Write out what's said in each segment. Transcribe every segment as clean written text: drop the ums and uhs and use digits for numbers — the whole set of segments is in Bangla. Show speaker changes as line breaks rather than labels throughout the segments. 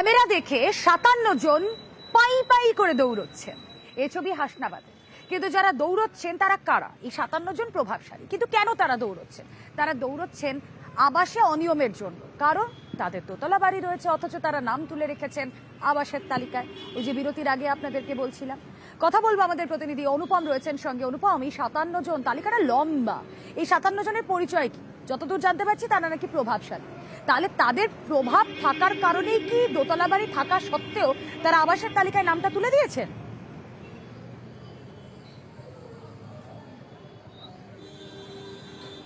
ক্যামেরা দেখে 57 জন পাই পাই করে দৌড়চ্ছে। এই ছবি হাসনাবাদে। কিন্তু যারা দৌড়চ্ছেন তারা কারা? এই 57 জন প্রভাবশালী। কিন্তু কেন তারা দৌড়চ্ছেন? তারা দৌড়চ্ছেন আবাসে অনিয়মের জন্য। কারণ তাদের দোতলা বাড়ি রয়েছে, অথচ তারা নাম তুলে রেখেছেন আবাসের তালিকায়। ওই যে বিরতির আগে আপনাদেরকে বলছিলাম। কথা বলবো আমাদের প্রতিনিধি অনুপম রয়েছেন সঙ্গে। অনুপম, এই 57 জন, তালিকাটা লম্বা। এই 57 জনের পরিচয় কি? যতদূর জানতে পারছি তারা নাকি প্রভাবশালী। তাহলে তাদের প্রভাব থাকার কারণেই কি দোতলা বাড়ি থাকা সত্ত্বেও তারা আবাসের তালিকায় নামটা তুলে দিয়েছেন?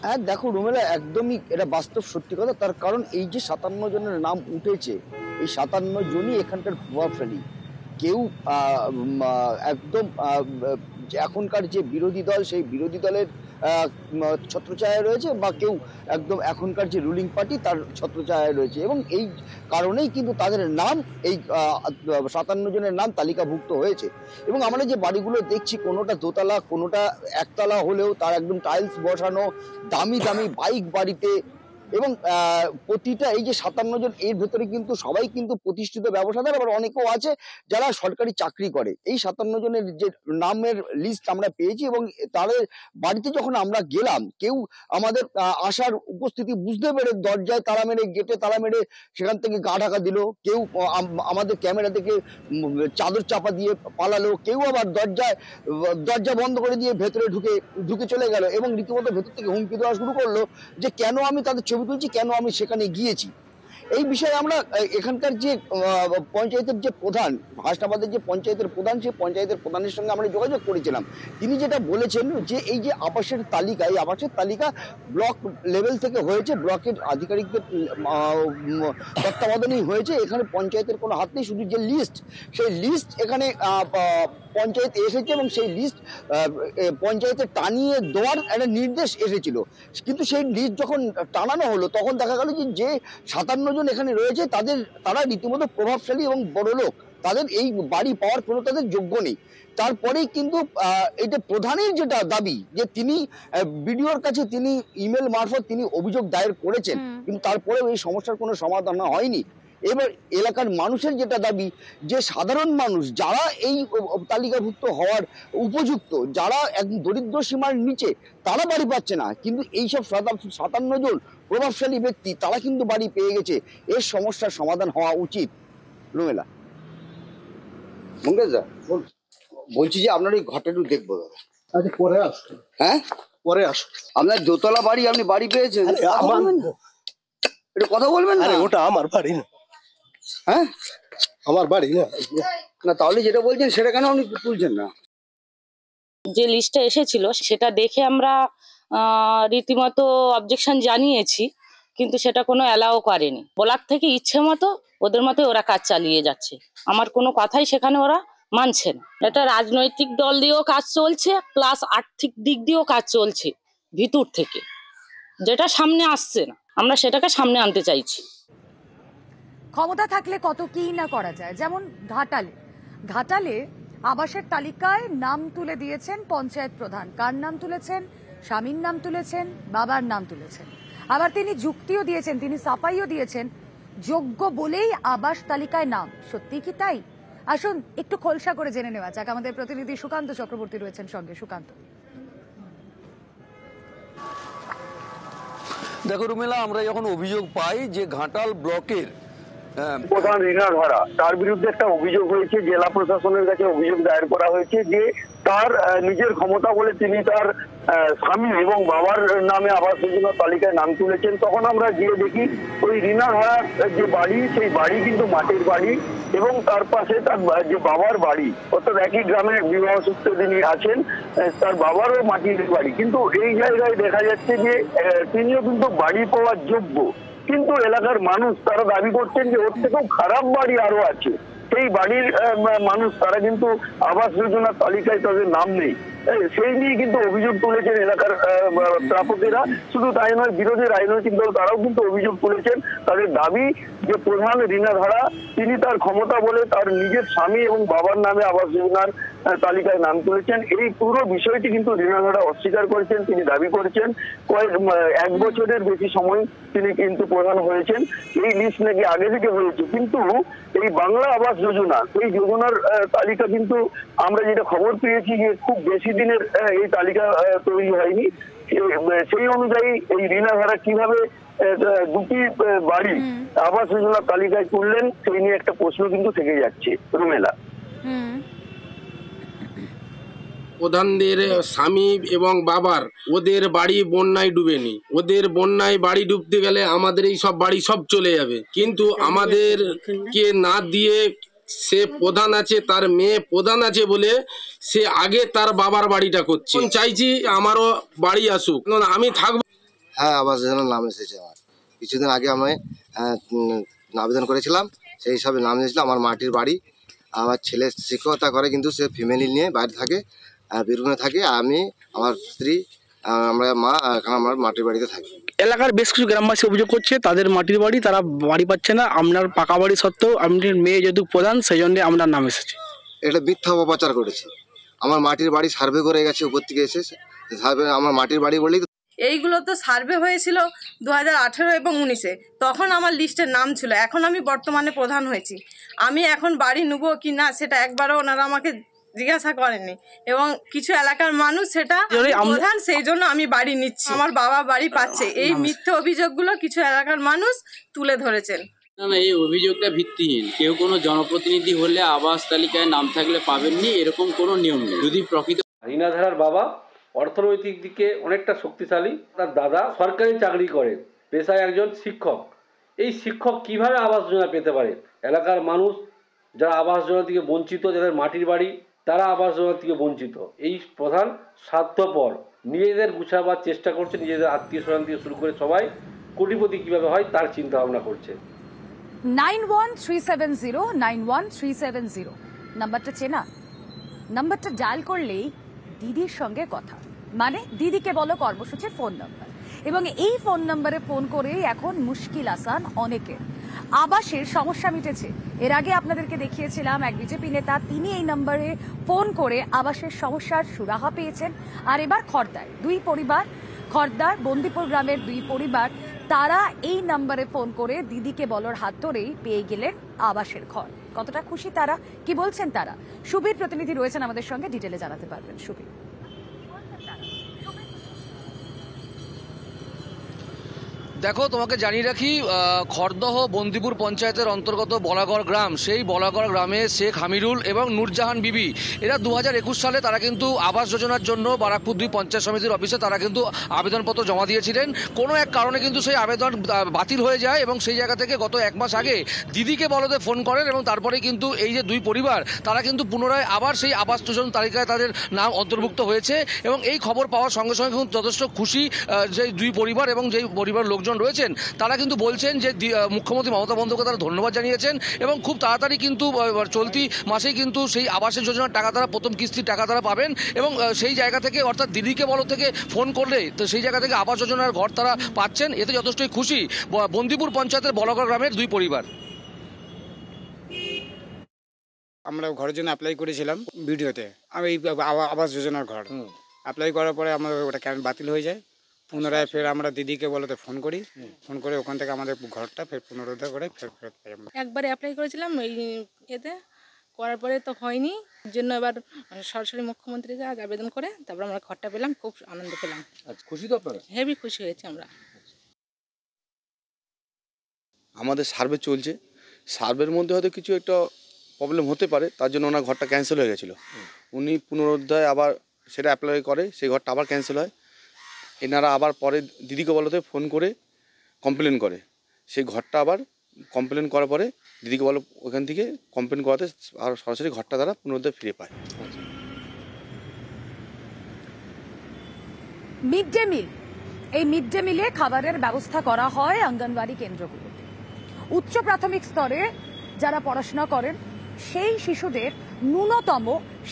হ্যাঁ দেখো রুমেলা, একদমই এটা বাস্তব সত্যি কথা। তার কারণ এই যে 57 জনের নাম উঠেছে, এই 57 জনই এখানকার প্রভাবশালী। কেউ একদম এখনকার যে বিরোধী দল, সেই বিরোধী দলের ছত্রছায়ায় রয়েছে, বা কেউ একদম এখনকার যে রুলিং পার্টি তার ছত্রছায়ায় রয়েছে। এবং এই কারণেই কিন্তু তাদের নাম, এই 57 জনের নাম তালিকাভুক্ত হয়েছে। এবং আমরা যে বাড়িগুলো দেখছি, কোনোটা দোতলা, কোনোটা একতলা হলেও তার একদম টাইলস বসানো, দামি দামি বাইক বাড়িতে। এবং প্রতিটা এই যে 57 জন, এর ভেতরে কিন্তু সবাই কিন্তু প্রতিষ্ঠিত ব্যবসাদার, আবার অনেকেও আছে যারা সরকারি চাকরি করে। এই 57 জনের যে নামের লিস্ট আমরা পেয়েছি, এবং তাদের বাড়িতে যখন আমরা গেলাম, কেউ আমাদের আসার উপস্থিতি বুঝতে পেরে দরজায় তালা মেরে, গেটে তালা মেরে সেখান থেকে গা ঢাকা দিল। কেউ আমাদের ক্যামেরা থেকে চাদর চাপা দিয়ে পালালো। কেউ আবার দরজা বন্ধ করে দিয়ে ভেতরে ঢুকে চলে গেল, এবং রীতিমতো ভেতর থেকে হুমকি দেওয়া শুরু করলো যে কেন আমি তাদের ছবি তুলছি, কেন আমি সেখানে গিয়েছি। এই বিষয়ে আমরা এখানকার যে পঞ্চায়েতের যে প্রধান, হাসনাবাদের যে পঞ্চায়েতের প্রধান, সেই পঞ্চায়েতের প্রধানের সঙ্গে আমরা যোগাযোগ করেছিলাম। তিনি যেটা বলেছেন যে এই যে আবাসের তালিকা, এই আবাসের তালিকা ব্লক লেভেল থেকে হয়েছে, ব্লকের আধিকারিকদের তত্ত্বাবধানেই হয়েছে। এখানে পঞ্চায়েতের কোনো হাত নেই। শুধু যে লিস্ট, সেই লিস্ট এখানে পঞ্চায়েতে এসেছে, এবং সেই লিস্ট পঞ্চায়েতে টানিয়ে দেওয়ার একটা নির্দেশ এসেছিল। কিন্তু সেই লিস্ট যখন টানানো হলো, তখন দেখা গেল যে 57 জন এখানে রয়েছে, তারা রীতিমতো প্রভাবশালী এবং বড় লোক। তাদের এই বাড়ি পাওয়ার কোনো তাদের যোগ্য নেই। তারপরেই কিন্তু এটা প্রধানের যেটা দাবি, যে তিনি বিডিওর কাছে তিনি ইমেল মারফত তিনি অভিযোগ দায়ের করেছেন, কিন্তু তারপরেও এই সমস্যার কোনো সমাধান হয়নি। এবার এলাকার মানুষের যেটা দাবি, যে সাধারণ মানুষ যারা এই তালিকাভুক্ত হওয়ার উপযুক্ত, যারা একদম দরিদ্র সীমার নিচে, তারা বাড়ি পাচ্ছে না। কিন্তু এইসব 57 জন প্রভাবশালী ব্যক্তি, তারা কিন্তু বাড়ি পেয়ে গেছে। এর সমস্যার সমাধান হওয়া উচিত। রুমেলা, মঙ্গেশদা বলছি যে আপনার এই ঘটনাটা দেখবো দাদা।
আচ্ছা, পরে আসুন।
হ্যাঁ,
পরে আসুন।
আপনার দোতলা বাড়ি, আপনি বাড়ি পেয়েছেন, একটু কথা বলবেন না?
ওটা আমার বাড়ি না।
হ্যাঁ,
আমার বাড়ি না।
না তাহলে যেটা বলছেন সেটা কেন আপনি তুলছেন না?
যে লিস্টটা এসেছিল সেটা দেখে আমরা রীতিমতো অবজেকশন জানিয়েছি, কিন্তু সেটা কোনো অ্যালাও করেনি। ব্লক থেকে ইচ্ছে মতো ওদের মতো ওরা কাজ চালিয়ে যাচ্ছে। আমার কোনো কথাই সেখানে ওরা মানছে না। এটা রাজনৈতিক দল দিয়েও কাজ চলছে, প্লাস আর্থিক দিক দিয়েও কাজ চলছে ভিতর থেকে, যেটা সামনে আসছে না। আমরা সেটাকে সামনে আনতে চাইছি।
ক্ষমতা থাকলে কত কি না করা যায়। যেমন ঘাটালে আবাসের তালিকায় নাম তুলে দিয়েছেন পঞ্চায়েত প্রধান। কার নাম তুলেছেন? স্বামীর নাম তুলেছেন, বাবার নাম তুলেছেন। আবার তিনি যুক্তিও দিয়েছেন, তিনি সাফাইও দিয়েছেন, যোগ্য বলেই আবাস তালিকায় নাম। সত্যি কি তাই? আসুন একটু খোলসা করে জেনে নেওয়া যাক। আমাদের প্রতিনিধি সুকান্ত চক্রবর্তী রয়েছেন সঙ্গে। সুকান্ত,
দেখো রুমেলা, আমরা যখন অভিযোগ পাই যে ঘাটাল ব্লকের
প্রধান রিনা ধরা, তার বিরুদ্ধে একটা অভিযোগ হয়েছে, জেলা প্রশাসনের কাছে অভিযোগ দায়ের করা হয়েছে যে তার নিজের ক্ষমতা বলে তিনি তার স্বামী এবং বাবার নামে আবাস যোজনা তালিকায় নাম তুলেছেন। তখন আমরা গিয়ে দেখি ওই রিনা ধরার যে বাড়ি, সেই বাড়ি কিন্তু মাটির বাড়ি, এবং তার পাশে তার যে বাবার বাড়ি, অর্থাৎ একই গ্রামে বিবাহ সূত্রে তিনি আছেন, তার বাবারও মাটির বাড়ি। কিন্তু এই জায়গায় দেখা যাচ্ছে যে তিনিও কিন্তু বাড়ি পাওয়ার যোগ্য, কিন্তু এলাকার মানুষ তারা দাবি করছেন যে ওর থেকেও খারাপ বাড়ি আরো আছে। সেই বাড়ির মানুষ তারা কিন্তু আবাস যোজনার তালিকায় তাদের নাম নেই। সেই নিয়ে কিন্তু অভিযোগ তুলেছেন এলাকার প্রাপকেরা। শুধু তাই নয়, বিরোধী রাজনৈতিক দল তারাও কিন্তু অভিযোগ তুলেছেন। তাদের দাবি যে প্রধান রীনা ধারা তিনি তার ক্ষমতা বলে তার নিজের স্বামী এবং বাবার নামে আবাস যোজনার তালিকায় নাম তুলেছেন। এই পুরো বিষয়টি কিন্তু রীনা ধারা অস্বীকার করেছেন। তিনি দাবি করেছেন এক বছরের বেশি সময় তিনি কিন্তু প্রধান হয়েছেন। এই লিস্ট নাকি আগে থেকে হয়েছে, কিন্তু এই বাংলা আবাস যোজনা এই যোজনার তালিকা কিন্তু আমরা যেটা খবর পেয়েছি যে খুব বেশি দিনের এই তালিকা তৈরি হয়নি। সেই অনুযায়ী এই রীনা ধারা কিভাবে দুটি বাড়ি আবাস যোজনার তালিকায় তুললেন সেই নিয়ে একটা প্রশ্ন কিন্তু থেকে যাচ্ছে। রুমেলা,
প্রধানদের স্বামী এবং বাবার ওদের বাড়ি বন্যায় ডুবেনি, ওদের বন্যায় বাড়ি ডুবতে গেলে আমাদের এই সব বাড়ি সব চলে যাবে, কিন্তু আমাদেরকে না দিয়ে সে প্রধান আছে, তার মেয়ে প্রধান আছে বলে সে আগে তার বাবার বাড়িটা করছে। চাইছি আমারও বাড়ি আসুক, আমি থাকবো।
হ্যাঁ, আবাস যোজনার নাম এসেছে আমার। কিছুদিন আগে আমি আবেদন করেছিলাম, সেই হিসাবে নাম এসেছিল। আমার মাটির বাড়ি, আমার ছেলে শিক্ষকতা করে, কিন্তু সে ফ্যামিলি নিয়ে বাইরে থাকে, বীরভূমে থাকে। আমি, আমার স্ত্রী, আমরা মা আমার মাটির বাড়িতে থাকি।
এলাকার বেশ কিছু গ্রামবাসী অভিযোগ করছে তাদের মাটির বাড়ি তারা বাড়ি পাচ্ছে না। আপনার পাকা বাড়ি সত্ত্বেও আপনার মেয়ে যেহেতু প্রধান সেই জন্য আপনার নাম এসেছে।
এটা মিথ্যা অপপ্রচার করেছে। আমার মাটির বাড়ি সার্ভে করে গেছে, উপর থেকে এসে সার্ভে আমার মাটির বাড়ি বলেই।
এইগুলো তো সার্ভে হয়েছিল 2018 এবং 19-এ, তখন আমার লিস্টের নাম ছিল। এখন আমি বর্তমানে প্রধান হয়েছি, আমি এখন বাড়ি নেবো কি না সেটা একবারও ওনারা আমাকে জিজ্ঞাসা করেনি, এবং কিছু এলাকার মানুষ সেটা প্রধান সেই জন্য আমি বাড়ি নিচ্ছি, আমার বাবা বাড়ি পাচ্ছে। এই মিথ্যে অভিযোগগুলো কিছু এলাকার মানুষ তুলে ধরেছেন।
না না, এই অভিযোগটা ভিত্তিহীন। কেউ কোনো জনপ্রতিনিধি হলে আবাস তালিকায় নাম থাকলে পাবেননি এরকম কোনো নিয়ম নেই। যদি প্রকৃত
রীনা ধারার বাবা অর্থনৈতিক দিকে অনেকটা শক্তিশালী, তার দাদা সরকারি চাকরি করে, পেশায় একজন শিক্ষক। এই শিক্ষক কিভাবে আবাস যোজনা পেতে পারে? এলাকার মানুষ যারা আবাস যোজনা থেকে বঞ্চিত, যাদের মাটির বাড়ি, তারা আবাস যোজনা থেকে বঞ্চিত। এই প্রধান স্বার্থপর, নিজেদের গুছাবার চেষ্টা করছে, নিজেদের আত্মীয় স্বজন থেকে শুরু করে সবাই কোটিপতি কিভাবে হয় তার চিন্তা ভাবনা করছে।
9137091370 নাম্বারটা চেনা, নাম্বারটা ডায়াল করলেই দিদির সঙ্গে কথা, মানে দিদিকে বলো কর্মসূচির ফোন নাম্বার। এবং এই ফোন নাম্বারে ফোন করে এখন মুশকিল আসান অনেকের। আবাসের সমস্যা মিটেছে। এর আগে আপনাদেরকে দেখিয়েছিলাম এক বিজেপি নেতা, তিনি এই নম্বরে ফোন করে আবাসের সমস্যার সুরাহা পেয়েছেন। আর এবার খড়দার দুই পরিবার, খড়দার বন্দিপুর গ্রামের দুই পরিবার, তারা এই নম্বরে ফোন করে দিদিকে বলার হাত ধরেই পেয়ে গেলেন আবাসের ঘর। কতটা খুশি তারা, কি বলছেন তারা? সুবীর প্রতিনিধি রয়েছেন আমাদের সঙ্গে, ডিটেলে জানাতে পারবেন। সুবীর,
দেখো, তোমাকে জানিয়ে রাখি, খড়দহ বন্দিপুর পঞ্চায়েতের অন্তর্গত বলাগড় গ্রাম, সেই বলাগড় গ্রামে শেখ হামিরুল এবং নূরজাহান বিবি, এরা 2021 সালে তারা কিন্তু আবাস যোজনার জন্য বারাকপুর 2 পঞ্চায়েত সমিতির অফিসে তারা কিন্তু আবেদনপত্র জমা দিয়েছিলেন। কোনো এক কারণে কিন্তু সেই আবেদন বাতিল হয়ে যায়, এবং সেই জায়গা থেকে গত 1 মাস আগে দিদিকে বলতে ফোন করেন, এবং তারপরে কিন্তু এই যে দুই পরিবার তারা কিন্তু পুনরায় আবার সেই আবাস যোজনা তালিকায় তাদের নাম অন্তর্ভুক্ত হয়েছে। এবং এই খবর পাওয়ার সঙ্গে সঙ্গে কিন্তু যথেষ্ট খুশি যে দুই পরিবার, এবং যেই পরিবার লোকজন রয়েছেন তারা কিন্তু বলছেন যে মুখ্যমন্ত্রী মমতা বন্দ্যোপাধ্যায় তারা ধন্যবাদ জানিয়েছেন, এবং খুব তাড়াতাড়ি কিন্তু চলতি মাসেই কিন্তু সেই আবাসের যোজনার টাকা তারা প্রথম কিস্তির টাকা তারা পাবেন। এবং সেই জায়গা থেকে, অর্থাৎ দিদিকে বলো থেকে ফোন করলে তো সেই জায়গা থেকে আবাস যোজনার ঘর তারা পাচ্ছেন। এতে যথেষ্টই খুশি বন্দিপুর পঞ্চায়েতের বলাগড় গ্রামের দুই পরিবার।
আমরা ঘরের জন্য অ্যাপ্লাই করেছিলাম ভিডিওতে, আমি এই আবাস যোজনার ঘর অ্যাপ্লাই করার পরে আমাদের ওটা কেন বাতিল হয়ে যায়। পুনরায় ফের আমরা দিদিকে বলতে ফোন করি, ফোন করে ওখান থেকে আমাদের ঘরটা ফের পুনরুদ্ধার করে ফেরত পাই। আমরা
একবারে অ্যাপ্লাই করেছিলাম এই এতে, করার পরে তো হয়নি, জন্য এবার সরাসরি মুখ্যমন্ত্রীকে আজ আবেদন করে তারপর আমরা ঘরটা পেলাম, খুব আনন্দ পেলাম।
খুশি তো আপনারা?
হেভি খুশি হয়েছি আমরা।
আমাদের সার্ভে চলছে, সার্ভের মধ্যে হয়তো কিছু একটা প্রবলেম হতে পারে, তার জন্য ওনার ঘরটা ক্যান্সেল হয়ে গেছিলো। উনি পুনরুদ্ধার আবার সেটা অ্যাপ্লাই করে, সেই ঘরটা আবার ক্যান্সেল হয়। এনারা আবার পরে দিদিকে বলতে ফোন করে কমপ্লেন করে, সেই ঘরটা আবার কমপ্লেন করার পরে দিদিকে বলো ওখান থেকে কমপ্লেন করাতে আর সরাসরি ঘরটা তারা পুনরুদ্ধার ফিরে পায়।
মিড ডে মিল, এই মিড ডে মিলে খাবারের ব্যবস্থা করা হয় অঙ্গনওয়াড়ি কেন্দ্রগুলোতে। উচ্চ প্রাথমিক স্তরে যারা পড়াশোনা করেন সেই শিশুদের ন্যূনতম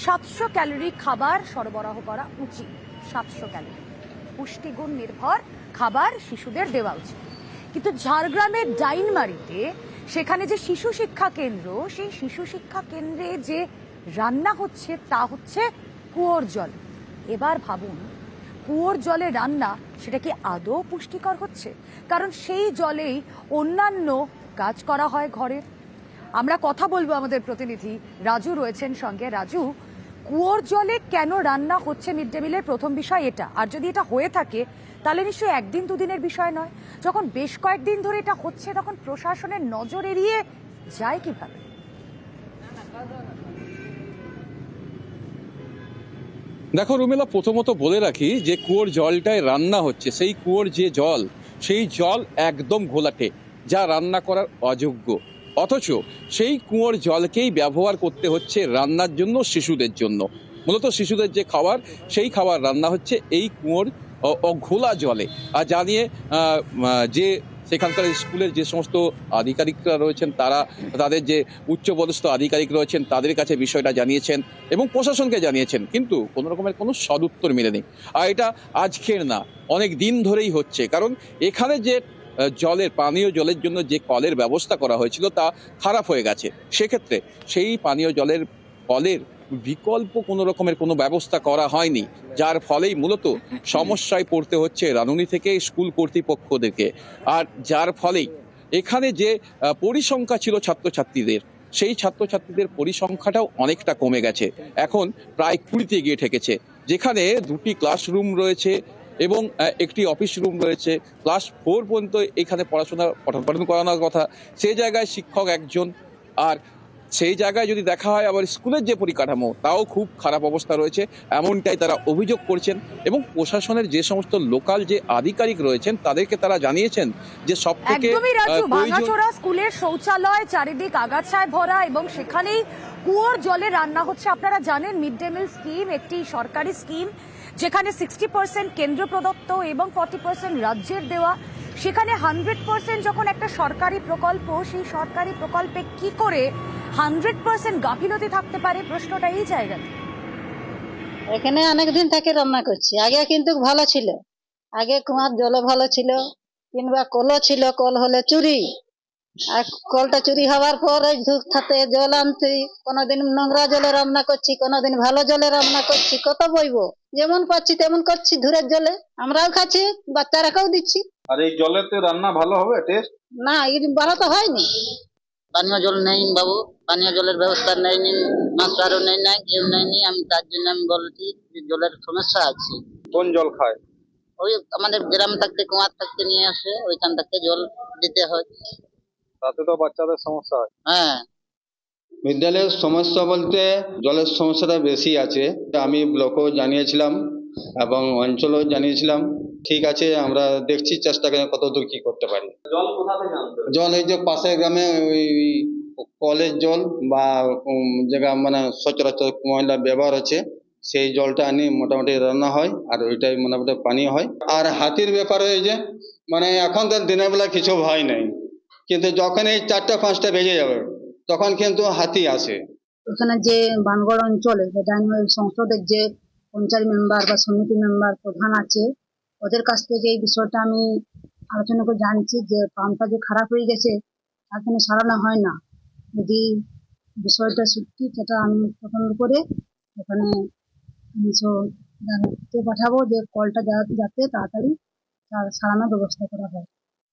700 ক্যালোরি খাবার সরবরাহ করা উচিত। 700 ক্যালোরি পুষ্টিগুণ নির্ভর খাবার শিশুদের দেওয়া উচিত। কিন্তু ঝাড়গ্রামের ডাইনমারিতে সেখানে যে শিশু শিক্ষা কেন্দ্র, সেই শিশু শিক্ষা কেন্দ্রে যে রান্না হচ্ছে তা হচ্ছে কুয়োর জল। এবার ভাবুন, কুয়োর জলে রান্না সেটা কি আদৌ পুষ্টিকর হচ্ছে? কারণ সেই জলেই অন্যান্য কাজ করা হয় ঘরের। আমরা কথা বলবো, আমাদের প্রতিনিধি রাজু রয়েছেন সঙ্গে। রাজু, কুয়োর জলে কেন রান্না হচ্ছে মিড ডে মিলের প্রথম বিষয় এটা, আর যদি এটা হয়ে থাকে তাহলে নিশ্চয়ই একদিন দুদিনের বিষয় নয়। যখন বেশ কয়েকদিন ধরে এটা হচ্ছে তখন প্রশাসনের নজর এড়িয়ে যায় কিভাবে?
দেখো রুমেলা, প্রথমত বলে রাখি যে কুয়োর জলটায় রান্না হচ্ছে, সেই কুয়োর যে জল, সেই জল একদম ঘোলাটে, যা রান্না করার অযোগ্য। অথচ সেই কুয়োর জলকেই ব্যবহার করতে হচ্ছে রান্নার জন্য শিশুদের জন্য। মূলত শিশুদের যে খাবার, সেই খাবার রান্না হচ্ছে এই কুয়োর ঘোলা জলে। আর জানিয়ে যে সেখানকার স্কুলের যে সমস্ত আধিকারিকরা রয়েছেন, তারা তাদের যে উচ্চপদস্থ আধিকারিক রয়েছেন তাদের কাছে বিষয়টা জানিয়েছেন এবং প্রশাসনকে জানিয়েছেন, কিন্তু কোনো রকমের কোনো সদুত্তর মেলেনি। আর এটা আজকের না, অনেক দিন ধরেই হচ্ছে। কারণ এখানে যে জলের, পানীয় জলের জন্য যে কলের ব্যবস্থা করা হয়েছিল তা খারাপ হয়ে গেছে। সেক্ষেত্রে সেই পানীয় জলের কলের বিকল্প কোনো রকমের কোনো ব্যবস্থা করা হয়নি, যার ফলেই মূলত সমস্যায় পড়তে হচ্ছে রানুনি থেকে স্কুল কর্তৃপক্ষদেরকে। আর যার ফলেই এখানে যে পরিসংখ্যা ছিল ছাত্রছাত্রীদের, সেই ছাত্রছাত্রীদের পরিসংখ্যাটাও অনেকটা কমে গেছে। এখন প্রায় 20-তে গিয়ে ঠেকেছে, যেখানে 2টি ক্লাসরুম রয়েছে এবং একটি অফিস রুম রয়েছে। ক্লাস 4 পর্যন্ত এখানে পড়াশোনা পঠন করানোর কথা, সেই জায়গায় শিক্ষক একজন। আর সেই জায়গায় যদি দেখা হয় আবার স্কুলের যে পরিকাঠামো, তাও খুব খারাপ অবস্থা রয়েছে, এমনটাই তারা অভিযোগ করছেন। এবং প্রশাসনের যে সমস্ত লোকাল যে আধিকারিক রয়েছেন তাদেরকে তারা জানিয়েছেন যে সবথেকে
ভাঙাচোরা স্কুলের শৌচালয় চারিদিক আগাছায় ভরা এবং সেখানেই কুয়োর জলে রান্না হচ্ছে। আপনারা জানেন মিড ডে মিল স্কিম একটি সরকারি স্কিম, যেখানে 60% কেন্দ্র প্রদত্ত এবং 40% রাজ্যের দেওয়া। সেখানে 100% যখন একটা সরকারি প্রকল্প, সেই সরকারি প্রকল্পে কি করে 100% গাফিলতি থাকতে পারে, প্রশ্নটা এই জায়গাতে।
এখানে অনেকদিন থেকে রান্না করছি, আগে কিন্তু ভালো ছিল। আগে কুয়ার জলও ভালো ছিল, কিংবা কলও ছিল, কল হলে চুরি। আর কলটা চুরি হওয়ার পর ধূপ থাতে জল আনছি, কোনোদিন নোংরা জলে রান্না করছি, কোনোদিন ভালো জলে রান্না করছি। কত বইবো, যেমন পাচ্ছি তেমন করছি। ধূরের জলে আমরাও খাচ্ছি, বাচ্চারাকেও দিচ্ছি।
আর এই জলেতে রান্না ভালো হবে টেস্ট?
না, এই ভালো তো হয়নি। পানীয় জল নেই বাবু, পানীয় জলের ব্যবস্থা নেই, মাস্টারও নেই, না কেউ নেই। আমি তার জন্য আমি বলছি যে জলের সমস্যা আছে।
কোন জল খায়?
ওই আমাদের গ্রাম থাকতে, কুয়ার থাকতে নিয়ে আসে, ওইখান থেকে জল দিতে হয়।
তাতে তো বাচ্চাদের সমস্যা হয়।
হ্যাঁ,
বিদ্যালয়ের সমস্যা বলতে জলের সমস্যাটা বেশি আছে। আমি ব্লকও জানিয়েছিলাম এবং অঞ্চলেও জানিয়েছিলাম। ঠিক আছে, আমরা দেখছি, চেষ্টা করে কতদূর কি করতে পারি।
জল কোথা থেকে আনতে হবে?
জল এই যে পাশের গ্রামে ওই কলের জল বা জায়গা মানে সচরাচর ময়লা ব্যবহার হচ্ছে, সেই জলটা আনি মোটামুটি রান্না হয়, আর ওইটাই মোটামুটি পানি হয়। আর হাতির ব্যাপারে এই যে মানে এখন তো দিনের বেলা কিছু ভয় নেই, কিন্তু যখন এই 4টা-5টা বেজে যাবে তখন কিন্তু হাতি আসে।
এখানে যে বানগড় অঞ্চলে সংসদের যে পঞ্চায়েত মেম্বার বা সমিতি মেম্বার প্রধান আছে, ওদের কাছ থেকে এই বিষয়টা আমি আলোচনা করে জানছি যে পাম্পটা যে খারাপ হয়ে গেছে তার জন্য সারানো হয় না। যদি বিষয়টা সত্যি, সেটা আমি পছন্দ করে ওখানে জানতে পাঠাবো যে কলটা যাতে তাড়াতাড়ি সারানোর ব্যবস্থা করা হয়।